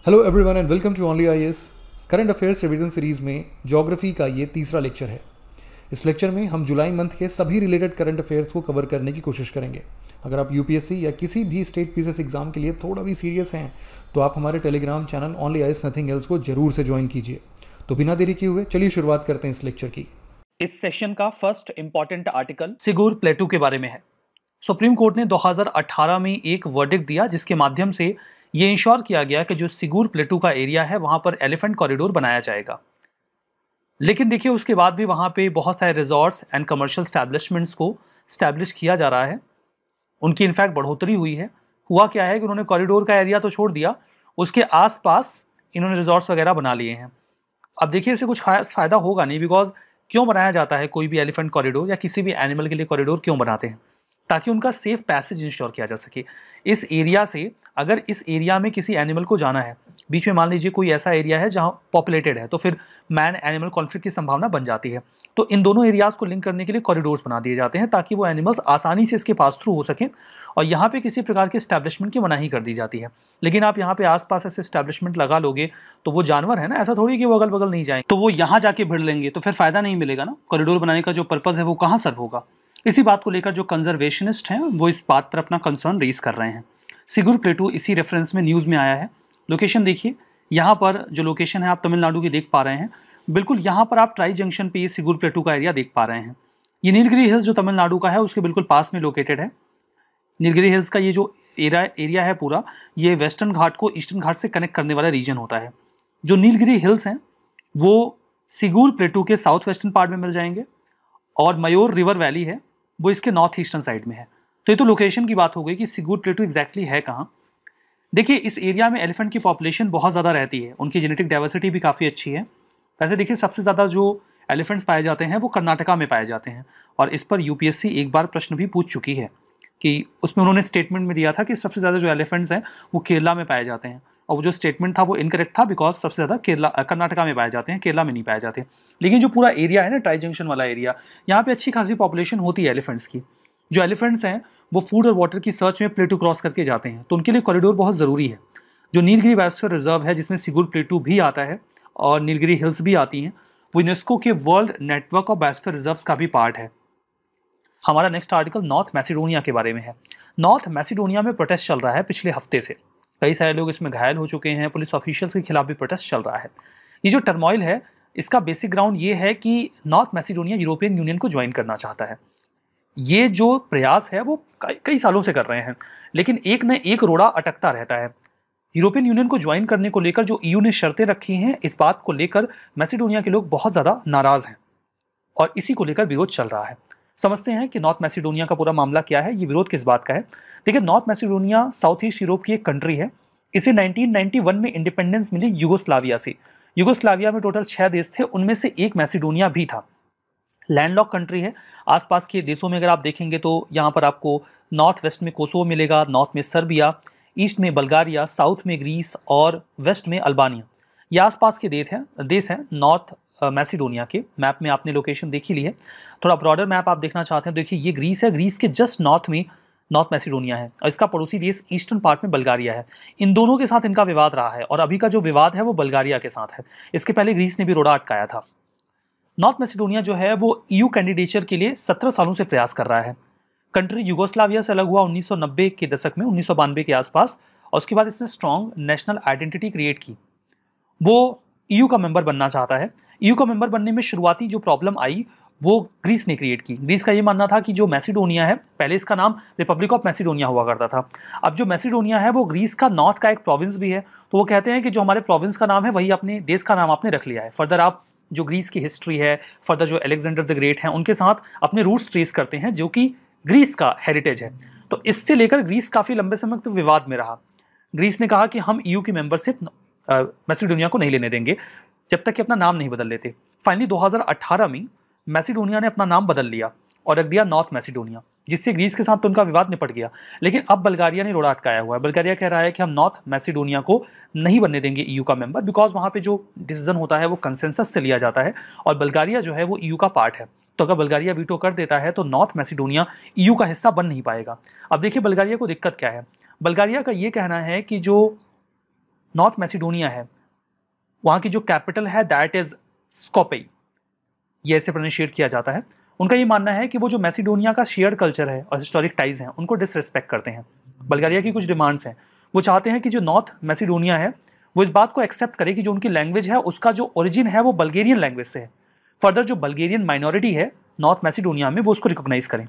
Hello everyone and welcome to only IAS. Current affairs revision series में geography का ये तीसरा लेक्चर है। इस लेक्चर में हम जुलाई मंथ के सभी रिलेटेड करंट अफेयर्स को कवर करने की कोशिश करेंगे। अगर आप यूपीएससी या किसी भी स्टेट पीसीएस एग्जाम के लिए थोड़ा भी सीरियस हैं तो आप हमारे Telegram channel only IAS nothing else को जरूर से ज्वाइन कीजिए। तो बिना देरी किए हुए चलिए शुरुआत करते हैं इस लेक्चर की। इस सेशन का फर्स्ट इंपॉर्टेंट आर्टिकल सिगुर प्लेटू के बारे में है। सुप्रीम कोर्ट ने 2018 में एक वर्डिक्ट दिया जिसके माध्यम से ये इंश्योर किया गया कि जो सिगुर प्लेटू का एरिया है वहां पर एलिफेंट कॉरिडोर बनाया जाएगा। लेकिन देखिए उसके बाद भी वहां पे बहुत सारे रिजॉर्ट्स एंड कमर्शियल स्टैब्लिशमेंट्स को स्टैब्लिश किया जा रहा है। उनकी इनफैक्ट बढ़ोतरी हुई है। हुआ क्या है कि उन्होंने कॉरिडोर का एरिया तो छोड़ दिया, उसके आसपास इन्होंने रिजॉर्ट्स वगैरह बना लिए हैं। अब देखिए इससे कुछ खास फायदा होगा नहीं, बिकॉज क्यों बनाया जाता है कोई भी एलिफेंट कॉरिडोर या किसी भी एनिमल के लिए कॉरिडोर क्यों बनाते हैं? ताकि उनका सेफ पैसेज इंश्योर किया जा सके। इस एरिया से अगर इस एरिया में किसी एनिमल को जाना है, बीच में मान लीजिए कोई ऐसा एरिया है जहां पॉपुलेटेड है, तो फिर मैन एनिमल कॉन्फ्लिक्ट की संभावना बन जाती है। तो इन दोनों एरियाज को लिंक करने के लिए कॉरिडोर्स बना दिए जाते हैं ताकि वो एनिमल्स आसानी से इसके पास थ्रू हो सकें। और यहाँ पे किसी प्रकार के स्टैब्लिशमेंट की मनाही कर दी जाती है। लेकिन आप यहाँ पे आसपास ऐसे स्टैब्लिशमेंट लगा लोगे तो वो जानवर है ना, ऐसा थोड़ी कि वो अगल बगल नहीं जाएंगे, तो वो यहाँ जाके भिड़ लेंगे तो फिर फायदा नहीं मिलेगा ना। कॉरिडोर बनाने का जो पर्पज है वो कहाँ सर्व होगा? इसी बात को लेकर जो कंजर्वेशनिस्ट हैं वो इस बात पर अपना कंसर्न रेज कर रहे हैं। सिगुर प्लेटू इसी रेफरेंस में न्यूज़ में आया है। लोकेशन देखिए, यहाँ पर जो लोकेशन है आप तमिलनाडु की देख पा रहे हैं। बिल्कुल यहाँ पर आप ट्राई जंक्शन पे ये सिगुर प्लेटू का एरिया देख पा रहे हैं। ये नीलगिरी हिल्स जो तमिलनाडु का है उसके बिल्कुल पास में लोकेटेड है। नीलगिरी हिल्स का ये जो एरिया है पूरा, ये वेस्टर्न घाट को ईस्टर्न घाट से कनेक्ट करने वाला रीजन होता है। जो नीलगिरी हिल्स हैं वो सिगुर प्लेटू के साउथ वेस्टर्न पार्ट में मिल जाएंगे और मयूर रिवर वैली है वो इसके नॉर्थ ईस्टर्न साइड में है। तो ये तो लोकेशन की बात हो गई कि सिगुर प्लेटू एग्जैक्टली है कहाँ। देखिए इस एरिया में एलिफेंट की पॉपुलेशन बहुत ज़्यादा रहती है, उनकी जेनेटिक डाइवर्सिटी भी काफ़ी अच्छी है। वैसे देखिए सबसे ज़्यादा जो एलिफेंट्स पाए जाते हैं वो कर्नाटका में पाए जाते हैं और इस पर यूपीएससी एक बार प्रश्न भी पूछ चुकी है कि उसमें उन्होंने स्टेटमेंट में दिया था कि सबसे ज़्यादा जो एलिफेंट्स हैं वो केरला में पाए जाते हैं। और वो जो स्टेटमेंट था वो इनकरेक्ट था, बिकॉज सबसे ज़्यादा कर्नाटका में पाए जाते हैं, केरला में नहीं पाए जाते। लेकिन जो पूरा एरिया है ना, ट्राई जंक्शन वाला एरिया, यहाँ पे अच्छी खासी पॉपुलेशन होती है एलिफेंट्स की। जो एलिफेंट्स हैं वो फूड और वाटर की सर्च में प्लेटू क्रॉस करके जाते हैं, तो उनके लिए कॉरिडोर बहुत ज़रूरी है। जो नीलगिरी बायोस्फीयर रिजर्व है जिसमें सिगुर प्लेटू भी आता है और नीलगिरी हिल्स भी आती हैं, वो यूनेस्को के world network of biosphere reserves का भी पार्ट है। हमारा नेक्स्ट आर्टिकल नॉर्थ मैसिडोनिया के बारे में है। नॉर्थ मैसिडोनिया में प्रोटेस्ट चल रहा है पिछले हफ्ते से। कई सारे लोग इसमें घायल हो चुके हैं, पुलिस ऑफिशियल्स के खिलाफ भी प्रोटेस्ट चल रहा है। ये जो टर्मोइल है इसका बेसिक ग्राउंड ये है कि नॉर्थ मैसिडोनिया यूरोपियन यूनियन को ज्वाइन करना चाहता है। ये जो प्रयास है वो कई सालों से कर रहे हैं, लेकिन एक न एक रोड़ा अटकता रहता है। यूरोपियन यूनियन को ज्वाइन करने को लेकर जो ईयू ने शर्तें रखी हैं, इस बात को लेकर मैसिडोनिया के लोग बहुत ज़्यादा नाराज़ हैं और इसी को लेकर विरोध चल रहा है। समझते हैं कि नॉर्थ मैसिडोनिया का पूरा मामला क्या है, ये विरोध किस बात का है। देखिए north Macedonia south east Europe की एक कंट्री है। इसे 1991 में इंडिपेंडेंस मिली यूगोस्लाविया से। यूगोस्लाविया में टोटल 6 देश थे, उनमें से एक मैसिडोनिया भी था। लैंडलॉक कंट्री है। आसपास के देशों में अगर आप देखेंगे तो यहाँ पर आपको नॉर्थ वेस्ट में कोसोवो मिलेगा, नॉर्थ में सर्बिया, ईस्ट में बल्गारिया, साउथ में ग्रीस और वेस्ट में अल्बानिया। ये आसपास के देश हैं नॉर्थ मैसिडोनिया के। मैप में आपने लोकेशन देख ही ली है। थोड़ा ब्रॉडर मैप आप देखना चाहते हैं, देखिए ये ग्रीस है, ग्रीस के जस्ट नॉर्थ में नॉर्थ मैसिडोनिया है और इसका पड़ोसी देश ईस्टर्न पार्ट में बल्गारिया है। इन दोनों के साथ इनका विवाद रहा है और अभी का जो विवाद है वो बल्गारिया के साथ है। इसके पहले ग्रीस ने भी रोड़ा अटकाया था। नॉर्थ मैसिडोनिया जो है वो ईयू कैंडिडेचर के लिए 17 सालों से प्रयास कर रहा है। कंट्री युगोस्लाविया से अलग हुआ 1990 के दशक में, 1992 के आसपास, और उसके बाद इसने स्ट्रॉन्ग नेशनल आइडेंटिटी क्रिएट की। वो ईयू का मेंबर बनना चाहता है। ईयू का मेंबर बनने में शुरुआती जो प्रॉब्लम आई वो ग्रीस ने क्रिएट की। ग्रीस का ये मानना था कि जो मैसिडोनिया है, पहले इसका नाम रिपब्लिक ऑफ मैसिडोनिया हुआ करता था, अब जो मैसिडोनिया है वो ग्रीस का नॉर्थ का एक प्रोविंस भी है, तो वो कहते हैं कि जो हमारे प्रोविंस का नाम है वही अपने देश का नाम आपने रख लिया है। फर्दर आप जो ग्रीस की हिस्ट्री है, फर्दर जो अलेक्जेंडर द ग्रेट हैं उनके साथ अपने रूट्स ट्रेस करते हैं जो कि ग्रीस का हेरिटेज है। तो इससे लेकर ग्रीस काफ़ी लंबे समय तक विवाद में रहा। ग्रीस ने कहा कि हम ईयू की मेंबरशिप मैसिडोनिया को नहीं लेने देंगे जब तक कि अपना नाम नहीं बदल लेते। फाइनली 2018 में मैसिडोनिया ने अपना नाम बदल लिया और रख दिया नॉर्थ मैसिडोनिया, जिससे ग्रीस के साथ तो उनका विवाद निपट गया। लेकिन अब बल्गारिया ने रोड़ा अटकाया हुआ है। बल्गारिया कह रहा है कि हम नॉर्थ मैसिडोनिया को नहीं बनने देंगे ईयू का मेंबर, बिकॉज वहाँ पे जो डिसीजन होता है वो कंसेंसस से लिया जाता है और बल्गारिया जो है वो ईयू का पार्ट है। तो अगर बल्गारिया वीटो कर देता है तो नॉर्थ मैसिडोनिया ईयू का हिस्सा बन नहीं पाएगा। अब देखिए बल्गारिया को दिक्कत क्या है। बल्गारिया का ये कहना है कि जो नॉर्थ मैसिडोनिया है, वहाँ की जो कैपिटल है दैट इज स्कोपे, ये ऐसे प्रोनाउंशिएट किया जाता है। उनका ये मानना है कि वो जो मैसिडोनिया का शेयर्ड कल्चर है और हिस्टोरिक टाइज हैं उनको डिसरिस्पेक्ट करते हैं। बल्गारिया की कुछ डिमांड्स हैं, वो चाहते हैं कि जो नॉर्थ मैसिडोनिया है वो इस बात को एक्सेप्ट करे कि जो उनकी लैंग्वेज है उसका जो ओरिजिन है वो बल्गेरियन लैंग्वेज से है। फर्दर जो बल्गेरियन माइनॉरिटी है नॉर्थ मैसिडोनिया में वो उसको रिकॉग्नाइज करें।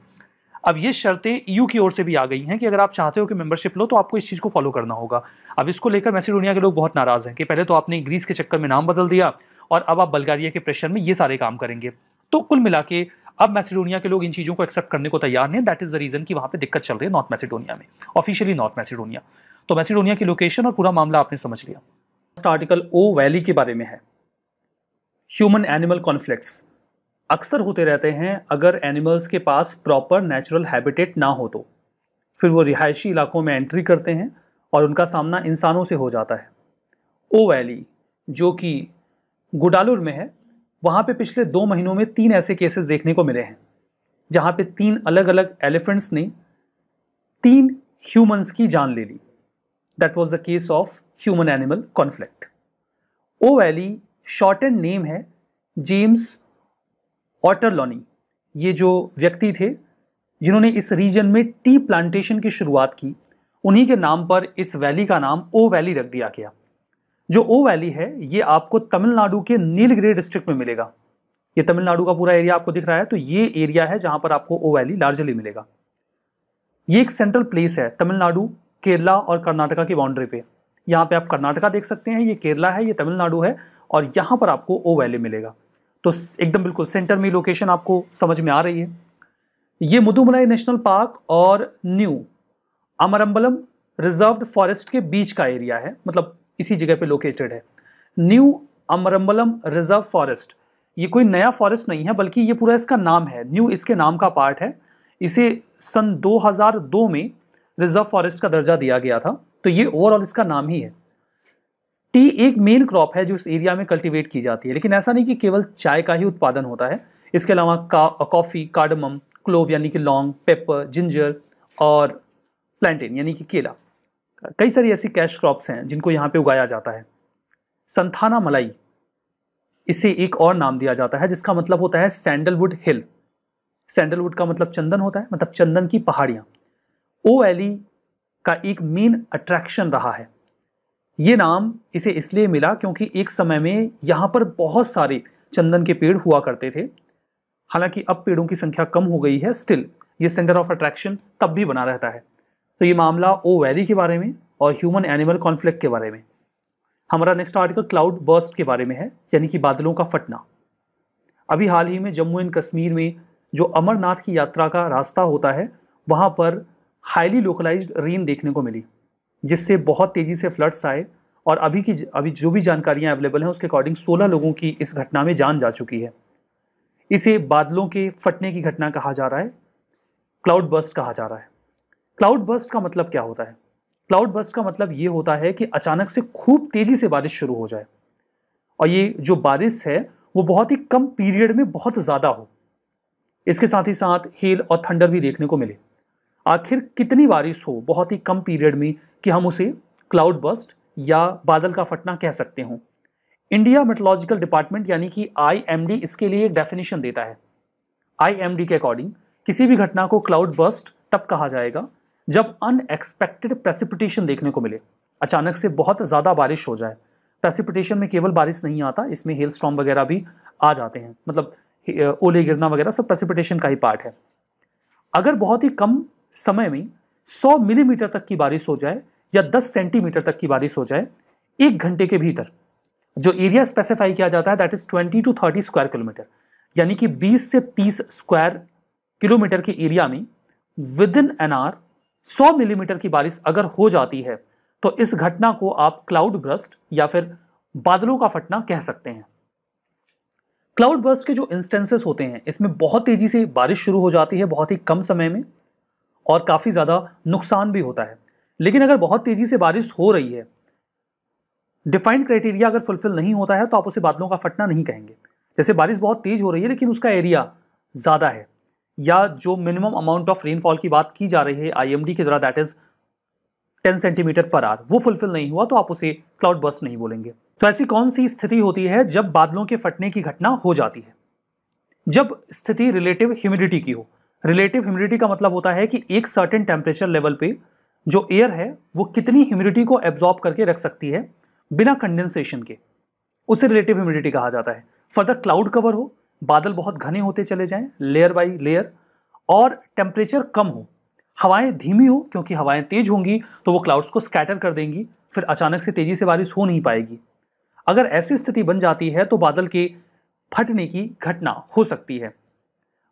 अब ये शर्तें ईयू की ओर से भी आ गई हैं कि अगर आप चाहते हो कि मेंबरशिप लो तो आपको इस चीज़ को फॉलो करना होगा। अब इसको लेकर मैसिडोनिया के लोग बहुत नाराज हैं कि पहले तो आपने ग्रीस के चक्कर में नाम बदल दिया और अब आप बल्गारिया के प्रेशर में ये सारे काम करेंगे। तो कुल मिला के अब मैसिडोनिया के लोग इन चीज़ों को एक्सेप्ट करने को तैयार नहीं। दैट इज द रीजन कि वहाँ पे दिक्कत चल रही है नॉर्थ मैसिडोनिया में, ऑफिशियली नॉर्थ मैसिडोनिया। तो मैसिडोनिया की लोकेशन और पूरा मामला आपने समझ लिया। फर्स्ट आर्टिकल ओ वैली के बारे में है। ह्यूमन एनिमल कॉन्फ्लिक्ट्स अक्सर होते रहते हैं अगर एनिमल्स के पास प्रॉपर नेचुरल हैबिटेट ना हो तो फिर वो रिहायशी इलाकों में एंट्री करते हैं और उनका सामना इंसानों से हो जाता है। ओ वैली जो कि गुडालुर में है, वहाँ पे पिछले 2 महीनों में 3 ऐसे केसेस देखने को मिले हैं जहाँ पे 3 अलग अलग एलिफेंट्स ने 3 ह्यूमंस की जान ले ली। That was the case of human animal conflict. ओ वैली शॉर्टेंड नेम है जेम्स ऑटरलॉनी। ये जो व्यक्ति थे जिन्होंने इस रीजन में टी प्लांटेशन की शुरुआत की, उन्हीं के नाम पर इस वैली का नाम ओ वैली रख दिया गया। जो ओ वैली है ये आपको तमिलनाडु के नीलगिरी डिस्ट्रिक्ट में मिलेगा। ये तमिलनाडु का पूरा एरिया आपको दिख रहा है, तो ये एरिया है जहां पर आपको ओ वैली लार्जली मिलेगा। ये एक सेंट्रल प्लेस है तमिलनाडु, केरला और कर्नाटका की बाउंड्री पे। यहाँ पे आप कर्नाटका देख सकते हैं, ये केरला है, ये तमिलनाडु है और यहाँ पर आपको ओ वैली मिलेगा। तो एकदम बिल्कुल सेंटर में लोकेशन आपको समझ में आ रही है। ये मुदुमलाई नेशनल पार्क और न्यू अमरम्बलम रिजर्व्ड फॉरेस्ट के बीच का एरिया है, मतलब इसी जगह पे लोकेटेड है। न्यू अमरम्बलम रिजर्व फॉरेस्ट ये कोई नया फॉरेस्ट नहीं है बल्कि ये पूरा इसका नाम है, न्यू इसके नाम का पार्ट है। इसे सन 2002 में रिजर्व फॉरेस्ट का दर्जा दिया गया था, तो ये ओवरऑल इसका नाम ही है। टी एक मेन क्रॉप है जो इस एरिया में कल्टीवेट की जाती है, लेकिन ऐसा नहीं कि केवल चाय का ही उत्पादन होता है। इसके अलावा कॉफ़ी, कार्डमम, क्लोव यानी कि लौंग, पेपर, जिंजर और प्लांटेन यानी कि केला, कई सारी ऐसी कैश क्रॉप्स हैं जिनको यहाँ पे उगाया जाता है। संथाना मलाई इसे एक और नाम दिया जाता है जिसका मतलब होता है सैंडलवुड हिल। सैंडलवुड का मतलब चंदन होता है, मतलब चंदन की पहाड़ियाँ। ओ वैली का एक मेन अट्रैक्शन रहा है। ये नाम इसे इसलिए मिला क्योंकि एक समय में यहाँ पर बहुत सारे चंदन के पेड़ हुआ करते थे। हालांकि अब पेड़ों की संख्या कम हो गई है, स्टिल ये सेंटर ऑफ अट्रैक्शन तब भी बना रहता है। तो ये मामला ओ वैली के बारे में और ह्यूमन एनिमल कॉन्फ्लिक्ट के बारे में। हमारा नेक्स्ट आर्टिकल क्लाउड बर्स्ट के बारे में है, यानी कि बादलों का फटना। अभी हाल ही में जम्मू एंड कश्मीर में जो अमरनाथ की यात्रा का रास्ता होता है वहाँ पर हाईली लोकलाइज्ड रेन देखने को मिली, जिससे बहुत तेज़ी से फ्लड्स आए और अभी जो भी जानकारियाँ अवेलेबल हैं उसके अकॉर्डिंग 16 लोगों की इस घटना में जान जा चुकी है। इसे बादलों के फटने की घटना कहा जा रहा है, क्लाउड बर्स्ट कहा जा रहा है। क्लाउड बर्स्ट का मतलब क्या होता है? क्लाउड बर्स्ट का मतलब ये होता है कि अचानक से खूब तेज़ी से बारिश शुरू हो जाए और ये जो बारिश है वो बहुत ही कम पीरियड में बहुत ज़्यादा हो। इसके साथ ही साथ हेल और थंडर भी देखने को मिले। आखिर कितनी बारिश हो बहुत ही कम पीरियड में कि हम उसे क्लाउड बर्स्ट या बादल का फटना कह सकते हों? इंडिया मेट्रोलॉजिकल डिपार्टमेंट यानी कि IMD इसके लिए एक डेफिनेशन देता है। IMD के अकॉर्डिंग किसी भी घटना को क्लाउड बर्स्ट तब कहा जाएगा जब अनएक्सपेक्टेड प्रेसिपिटेशन देखने को मिले, अचानक से बहुत ज़्यादा बारिश हो जाए। प्रेसिपिटेशन में केवल बारिश नहीं आता, इसमें हेल स्टॉर्म वगैरह भी आ जाते हैं, मतलब ओले गिरना वगैरह सब प्रेसिपिटेशन का ही पार्ट है। अगर बहुत ही कम समय में 100 मिलीमीटर तक की बारिश हो जाए या 10 सेंटीमीटर तक की बारिश हो जाए 1 घंटे के भीतर, जो एरिया स्पेसिफाई किया जाता है that is 20 to 30 square kilometre, यानी कि 20 से 30 स्क्वायर किलोमीटर के एरिया में with in an hour 100 millimetre की बारिश अगर हो जाती है तो इस घटना को आप क्लाउड बर्स्ट या फिर बादलों का फटना कह सकते हैं। क्लाउड बर्स्ट के जो इंस्टेंसेस होते हैं इसमें बहुत तेजी से बारिश शुरू हो जाती है बहुत ही कम समय में और काफ़ी ज़्यादा नुकसान भी होता है। लेकिन अगर बहुत तेजी से बारिश हो रही है, डिफाइंड क्राइटेरिया अगर फुलफिल नहीं होता है तो आप उसे बादलों का फटना नहीं कहेंगे। जैसे बारिश बहुत तेज हो रही है लेकिन उसका एरिया ज़्यादा है, या जो मिनिमम अमाउंट ऑफ रेनफॉल की बात की जा रही है IMD के द्वारा that is 10 centimetre per hour, वो फुलफिल नहीं हुआ तो आप उसे क्लाउड बर्स्ट नहीं बोलेंगे। तो ऐसी कौन सी स्थिति होती है जब बादलों के फटने की घटना हो जाती है? जब स्थिति रिलेटिव ह्यूमिडिटी की हो। रिलेटिव ह्यूमिडिटी का मतलब होता है कि एक सर्टेन टेम्परेचर लेवल पे जो एयर है वो कितनी ह्यूमिडिटी को एब्जॉर्ब करके रख सकती है बिना कंडेंसेशन के, उसे रिलेटिव ह्यूमिडिटी कहा जाता है। फर्दर क्लाउड कवर हो, बादल बहुत घने होते चले जाएं लेयर बाय लेयर, और टेम्परेचर कम हो, हवाएं धीमी हो, क्योंकि हवाएं तेज होंगी तो वो क्लाउड्स को स्कैटर कर देंगी, फिर अचानक से तेजी से बारिश हो नहीं पाएगी। अगर ऐसी स्थिति बन जाती है तो बादल के फटने की घटना हो सकती है।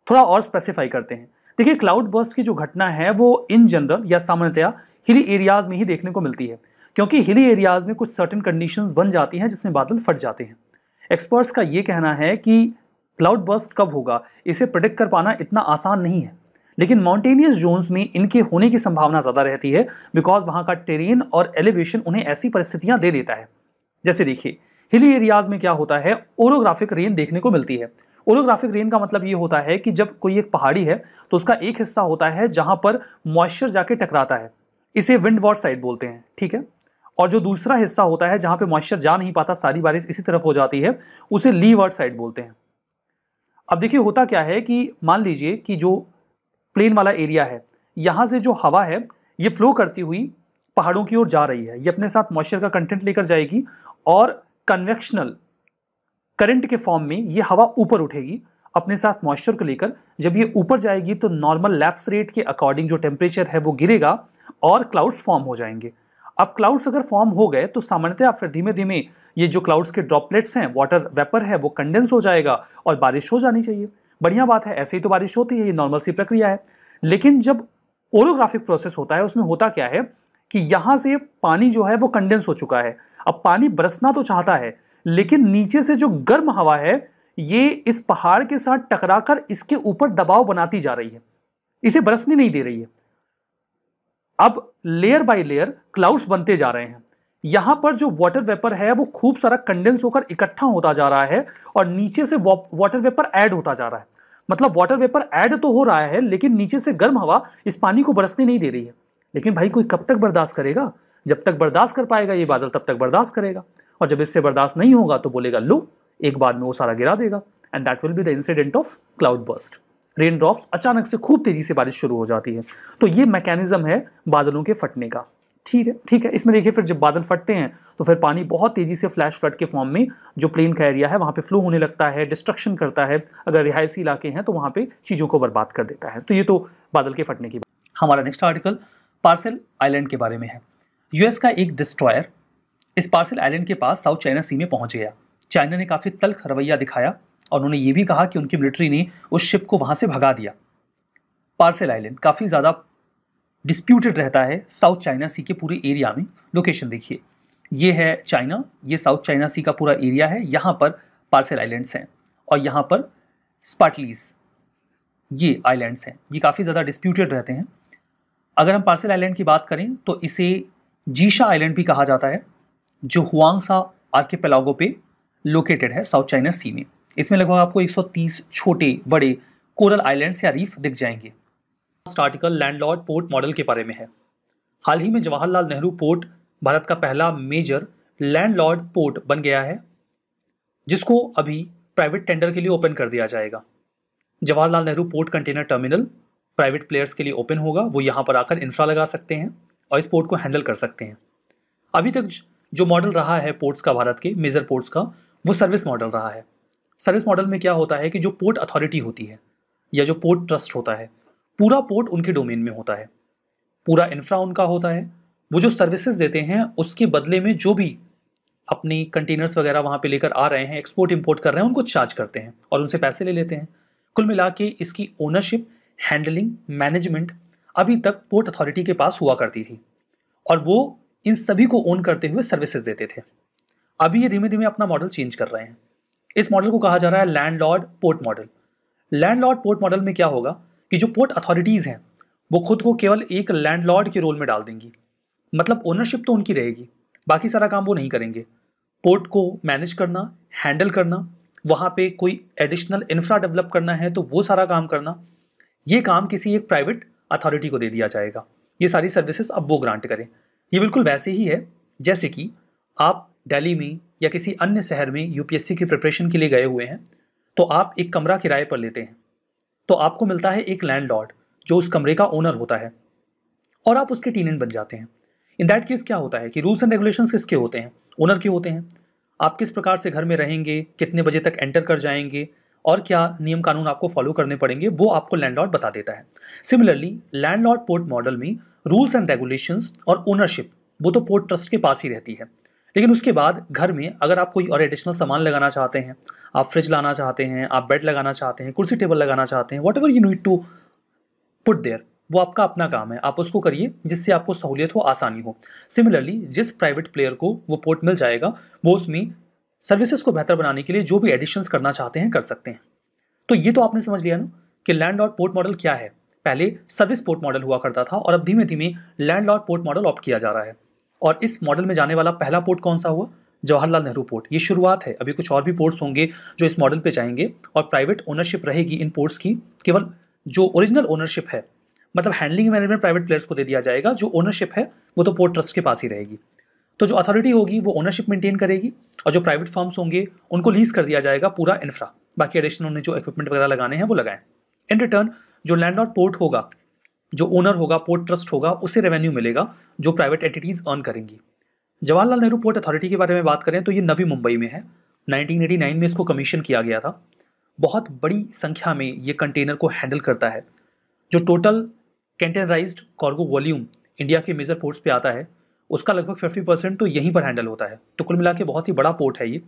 थोड़ा और स्पेसिफाई करते हैं। देखिए, क्लाउड बर्स्ट की जो घटना है वो इन जनरल या सामान्यतया हिली एरियाज में ही देखने को मिलती है, क्योंकि हिली एरियाज में कुछ सर्टेन कंडीशंस बन जाती हैं जिसमें बादल फट जाते हैं। एक्सपर्ट्स का ये कहना है कि क्लाउड बर्स्ट कब होगा इसे प्रेडिक्ट कर पाना इतना आसान नहीं है, लेकिन माउंटेनियस जोन्स में इनके होने की संभावना ज़्यादा रहती है, बिकॉज वहाँ का टेरेन और एलिवेशन उन्हें ऐसी परिस्थितियाँ दे देता है। जैसे देखिए, हिली एरियाज में क्या होता है, ओरोग्राफिक रेन देखने को मिलती है। ओरोग्राफिक रेन का मतलब ये होता है कि जब कोई एक पहाड़ी है तो उसका एक हिस्सा होता है जहां पर मॉइस्चर जाके टकराता है, इसे विंडवार्ड साइड बोलते हैं, ठीक है। और जो दूसरा हिस्सा होता है जहां पे मॉइस्चर जा नहीं पाता, सारी बारिश इसी तरफ हो जाती है, उसे लीवर्ड साइड बोलते हैं। अब देखिए, होता क्या है कि मान लीजिए कि जो प्लेन वाला एरिया है, यहां से जो हवा है ये फ्लो करती हुई पहाड़ों की ओर जा रही है, ये अपने साथ मॉइस्चर का कंटेंट लेकर जाएगी और कन्वेक्शनल करंट के फॉर्म में ये हवा ऊपर उठेगी अपने साथ मॉइस्चर को लेकर। जब ये ऊपर जाएगी तो नॉर्मल लैप्स रेट के अकॉर्डिंग जो टेम्परेचर है वो गिरेगा और क्लाउड्स फॉर्म हो जाएंगे। अब क्लाउड्स अगर फॉर्म हो गए तो सामान्यतः फिर धीमे धीमे ये जो क्लाउड्स के ड्रॉपलेट्स हैं, वाटर वेपर है, वो कंडेंस हो जाएगा और बारिश हो जानी चाहिए। बढ़िया बात है, ऐसे ही तो बारिश होती है, ये नॉर्मल सी प्रक्रिया है। लेकिन जब ओरोग्राफिक प्रोसेस होता है उसमें होता क्या है कि यहां से पानी जो है वो कंडेंस हो चुका है। अब पानी बरसना तो चाहता है, लेकिन नीचे से जो गर्म हवा है ये इस पहाड़ के साथ टकराकर इसके ऊपर दबाव बनाती जा रही है, इसे बरसने नहीं दे रही है। अब लेयर बाय लेयर क्लाउड्स बनते जा रहे हैं। यहां पर जो वाटर वेपर है वो खूब सारा कंडेंस होकर इकट्ठा होता जा रहा है और नीचे से वाटर वेपर ऐड होता जा रहा है। मतलब वाटर वेपर ऐड तो हो रहा है, लेकिन नीचे से गर्म हवा इस पानी को बरसने नहीं दे रही है। लेकिन भाई, कोई कब तक बर्दाश्त करेगा? जब तक बर्दाश्त कर पाएगा ये बादल तब तक बर्दाश्त करेगा, और जब इससे बर्दाश्त नहीं होगा तो बोलेगा लो, एक बार में वो सारा गिरा देगा। And that will be the incident of cloud burst. Rain drops, अचानक से खूब तेजी से बारिश शुरू हो जाती है। तो ये मैकेनिज्म है बादलों के फटने का। ठीक है। इसमें देखिए, फिर जब बादल फटते हैं तो फिर पानी बहुत तेजी से फ्लैश फ्लड के फॉर्म में जो प्लेन का एरिया है वहाँ पे फ्लो होने लगता है, डिस्ट्रक्शन करता है। अगर रिहायशी इलाके हैं तो वहाँ पे चीज़ों को बर्बाद कर देता है। तो ये तो बादल के फटने की बात। हमारा नेक्स्ट आर्टिकल पार्सेल आइलैंड के बारे में है। यूएस का एक डिस्ट्रॉयर इस पार्सेल आइलैंड के पास साउथ चाइना सी में पहुंच गया। चाइना ने काफ़ी तल्ख रवैया दिखाया और उन्होंने ये भी कहा कि उनकी मिलिट्री ने उस शिप को वहाँ से भगा दिया। पार्सेल आइलैंड काफ़ी ज़्यादा डिस्प्यूटेड रहता है साउथ चाइना सी के पूरे एरिया में। लोकेशन देखिए, ये है चाइना, ये साउथ चाइना सी का पूरा एरिया है। यहाँ पर पार्सेल आइलैंड्स हैं और यहाँ पर स्पार्टलीज, ये आइलैंड्स हैं। ये काफ़ी ज़्यादा डिस्प्यूटेड रहते हैं। अगर हम पार्सेल आइलैंड की बात करें तो इसे जीशा आइलैंड भी कहा जाता है, जो हुआंगसा आर्किपेलागो पे लोकेटेड है साउथ चाइना सी में। इसमें लगभग आपको 130 छोटे बड़े कोरल आइलैंड्स या रीफ दिख जाएंगे। First article landlord port model के बारे में है। हाल ही में जवाहरलाल नेहरू पोर्ट भारत का पहला मेजर लैंडलॉर्ड पोर्ट बन गया है, जिसको अभी प्राइवेट टेंडर के लिए ओपन कर दिया जाएगा। Jawaharlal Nehru port container terminal private players के लिए ओपन होगा। वो यहाँ पर आकर इंफ्रा लगा सकते हैं और इस पोर्ट को हैंडल कर सकते हैं। अभी तक जो मॉडल रहा है पोर्ट्स का, भारत के मेजर पोर्ट्स का, वो सर्विस मॉडल रहा है। सर्विस मॉडल में क्या होता है कि जो पोर्ट अथॉरिटी होती है या जो पोर्ट ट्रस्ट होता है, पूरा पोर्ट उनके डोमेन में होता है, पूरा इंफ्रा उनका होता है। वो जो सर्विसेज देते हैं उसके बदले में जो भी अपनी कंटेनर्स वगैरह वहाँ पे लेकर आ रहे हैं, एक्सपोर्ट इंपोर्ट कर रहे हैं, उनको चार्ज करते हैं और उनसे पैसे ले लेते हैं। कुल मिला के इसकी ओनरशिप, हैंडलिंग, मैनेजमेंट अभी तक पोर्ट अथॉरिटी के पास हुआ करती थी और वो इन सभी को ओन करते हुए सर्विसेज देते थे। अभी ये धीमे धीमे अपना मॉडल चेंज कर रहे हैं। इस मॉडल को कहा जा रहा है landlord port model. Landlord port model में क्या होगा कि जो पोर्ट अथॉरिटीज़ हैं वो खुद को केवल एक लैंडलॉर्ड के रोल में डाल देंगी। मतलब ओनरशिप तो उनकी रहेगी, बाकी सारा काम वो नहीं करेंगे। पोर्ट को मैनेज करना, हैंडल करना, वहाँ पे कोई एडिशनल इंफ्रा डेवलप करना है तो वो सारा काम करना, ये काम किसी एक प्राइवेट अथॉरिटी को दे दिया जाएगा। ये सारी सर्विसेज अब वो ग्रांट करें। ये बिल्कुल वैसे ही है जैसे कि आप दिल्ली में या किसी अन्य शहर में यूपीएससी की प्रिपरेशन के लिए गए हुए हैं, तो आप एक कमरा किराए पर लेते हैं, तो आपको मिलता है एक लैंडलॉर्ड जो उस कमरे का ओनर होता है और आप उसके टेनेंट बन जाते हैं। इन दैट केस क्या होता है कि रूल्स एंड रेगुलेशंस किसके होते हैं? ओनर के होते हैं। आप किस प्रकार से घर में रहेंगे, कितने बजे तक एंटर कर जाएंगे और क्या नियम कानून आपको फॉलो करने पड़ेंगे, वो आपको लैंडलॉर्ड बता देता है। सिमिलरली लैंडलॉर्ड पोर्ट मॉडल में रूल्स एंड रेगुलेशंस और ओनरशिप वो तो पोर्ट ट्रस्ट के पास ही रहती है, लेकिन उसके बाद घर में अगर आप कोई और एडिशनल सामान लगाना चाहते हैं, आप फ्रिज लाना चाहते हैं, आप बेड लगाना चाहते हैं, कुर्सी टेबल लगाना चाहते हैं, whatever you need to put there, वो आपका अपना काम है, आप उसको करिए जिससे आपको सहूलियत हो, आसानी हो। सिमिलरली जिस प्राइवेट प्लेयर को वो पोर्ट मिल जाएगा वो उसमें सर्विसेज को बेहतर बनाने के लिए जो भी एडिशंस करना चाहते हैं कर सकते हैं। तो ये तो आपने समझ लिया ना कि लैंडलॉर्ड पोर्ट मॉडल क्या है। पहले सर्विस पोर्ट मॉडल हुआ करता था और अब धीमे धीमे लैंडलॉर्ड पोर्ट मॉडल ऑप्ट किया जा रहा है। और इस मॉडल में जाने वाला पहला पोर्ट कौन सा हुआ? जवाहरलाल नेहरू पोर्ट। ये शुरुआत है, अभी कुछ और भी पोर्ट्स होंगे जो इस मॉडल पे जाएंगे और प्राइवेट ओनरशिप रहेगी इन पोर्ट्स की। केवल जो ओरिजिनल ओनरशिप है, मतलब हैंडलिंग मैनेजमेंट प्राइवेट प्लेयर्स को दे दिया जाएगा, जो ओनरशिप है वो तो पोर्ट ट्रस्ट के पास ही रहेगी। तो जो अथॉरिटी होगी वो ओनरशिप मेंटेन करेगी और जो प्राइवेट फर्म्स होंगे उनको लीज कर दिया जाएगा पूरा इंफ्रा, बाकी एडिशनल उन्हें जो इक्विपमेंट वगैरह लगाने हैं वो लगाएं। इन रिटर्न जो लैंडलॉर्ड पोर्ट होगा, जो ओनर होगा, पोर्ट ट्रस्ट होगा, उसे रेवेन्यू मिलेगा जो प्राइवेट एंटिटीज अर्न करेंगी। जवाहरलाल नेहरू पोर्ट अथॉरिटी के बारे में बात करें तो ये नवी मुंबई में है। 1989 में इसको कमीशन किया गया था। बहुत बड़ी संख्या में ये कंटेनर को हैंडल करता है। जो total containerised cargo volume India के मेजर पोर्ट्स पे आता है उसका लगभग 50% तो यहीं पर हैंडल होता है। तो कुल मिला के बहुत ही बड़ा पोर्ट है ये।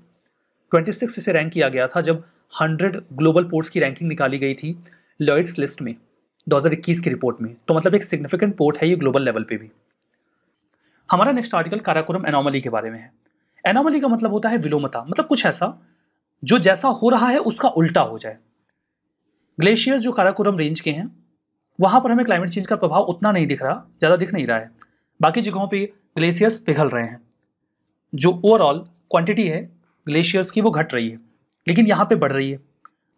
26 इसे रैंक किया गया था जब 100 ग्लोबल पोर्ट्स की रैंकिंग निकाली गई थी लॉयड्स लिस्ट में 2021 की रिपोर्ट में। तो मतलब एक सिग्निफिकेंट पोर्ट है ये ग्लोबल लेवल पे भी। हमारा नेक्स्ट आर्टिकल काराकोरम एनोमली के बारे में है। एनोमली का मतलब होता है विलोमता, मतलब कुछ ऐसा जो जैसा हो रहा है उसका उल्टा हो जाए। ग्लेशियर्स जो काराकोरम रेंज के हैं वहां पर हमें क्लाइमेट चेंज का प्रभाव उतना नहीं दिख रहा, ज़्यादा दिख नहीं रहा है। बाकी जगहों पे ग्लेशियर्स पिघल रहे हैं, जो ओवरऑल क्वांटिटी है ग्लेशियर्स की वो घट रही है, लेकिन यहाँ पे बढ़ रही है।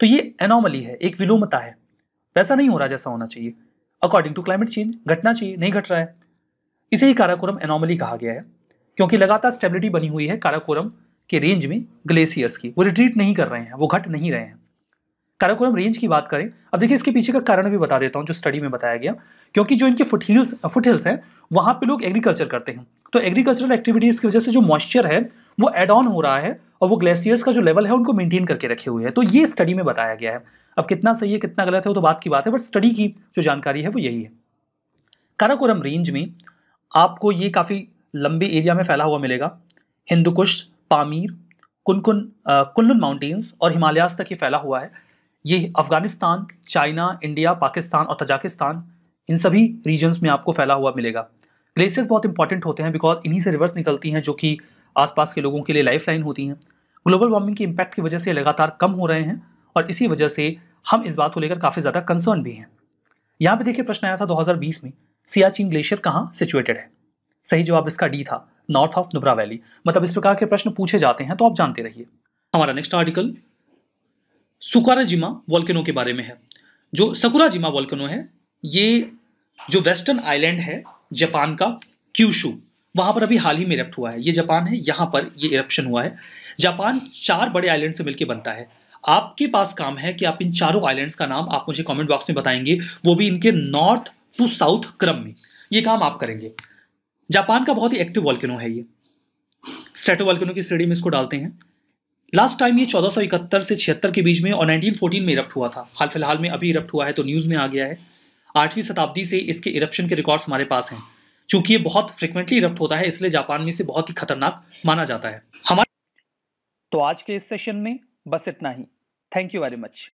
तो ये एनोमली है, एक विलोमता है, वैसा नहीं हो रहा जैसा होना चाहिए। अकॉर्डिंग टू क्लाइमेट चेंज घटना चाहिए, नहीं घट रहा है। इसे ही काराकोरम एनोमली कहा गया है क्योंकि लगातार स्टेबिलिटी बनी हुई है काराकोरम के रेंज में ग्लेशियर्स की। वो रिट्रीट नहीं कर रहे हैं, वो घट नहीं रहे हैं। काराकोरम रेंज की बात करें, अब देखिए इसके पीछे का कारण भी बता देता हूं जो स्टडी में बताया गया। क्योंकि जो इनके फुटहिल्स हैं वहां पे लोग एग्रीकल्चर करते हैं, तो एग्रीकल्चरल एक्टिविटीज की वजह से जो मॉइस्चर है वो एड ऑन हो रहा है और वो ग्लेशियर्स का जो लेवल है उनको मेंटेन करके रखे हुए है। तो ये स्टडी में बताया गया है। अब कितना सही है कितना गलत है वो तो बात की बात है, बट स्टडी की जो जानकारी है वो यही है। काराकोरम रेंज में आपको ये काफ़ी लंबे एरिया में फैला हुआ मिलेगा। हिंदुकुश, पामीर, कुनलुन माउंटेन्स और हिमालयाज तक ये फैला हुआ है। ये अफगानिस्तान, चाइना, इंडिया, पाकिस्तान और तजाकिस्तान, इन सभी रीजन्स में आपको फैला हुआ मिलेगा। ग्लेशियर्स बहुत इंपॉर्टेंट होते हैं बिकॉज इन्हीं से रिवर्स निकलती हैं जो कि आसपास के लोगों के लिए लाइफ लाइन होती हैं। ग्लोबल वार्मिंग के इम्पैक्ट की वजह से लगातार कम हो रहे हैं और इसी वजह से हम इस बात को लेकर काफ़ी ज़्यादा कंसर्न भी हैं। यहाँ पे देखिए प्रश्न आया था 2020 में, सियाचिन ग्लेशियर कहाँ सिचुएटेड है? सही जवाब इसका डी था, नॉर्थ ऑफ नुब्रा वैली। मतलब इस प्रकार के प्रश्न पूछे जाते हैं तो आप जानते रहिए। हमारा नेक्स्ट आर्टिकल सुकाराजिमा वोल्केनो के बारे में है। जो सकुराजिमा वोल्केनो है ये जो वेस्टर्न आइलैंड है जापान का क्यूशू, वहां पर अभी हाल ही में इरप्ट हुआ है। ये जापान है, यहाँ पर ये इरप्शन हुआ है। जापान 4 बड़े आइलैंड से मिलकर बनता है। आपके पास काम है कि आप इन चारों आइलैंड्स का नाम आप मुझे कमेंट बॉक्स में बताएंगे, वो भी इनके नॉर्थ टू साउथ क्रम में। ये काम आप करेंगे। जापान का बहुत ही एक्टिव वोल्केनो है ये, स्ट्रेटो वोल्केनो की श्रेणी में इसको डालते हैं। लास्ट टाइम ये 1471 से 76 के बीच में और 1914 में इरप्ट हुआ था। हाल फिलहाल में अभी इरप्ट हुआ है तो न्यूज़ में आ गया है। 8वीं शताब्दी से इसके इरप्शन के रिकॉर्ड्स हमारे पास हैं। चूंकि ये बहुत फ्रिक्वेंटली इरप्ट होता है इसलिए जापान में से बहुत ही खतरनाक माना जाता है। तो आज के इस सेशन में बस इतना ही। Thank you very much.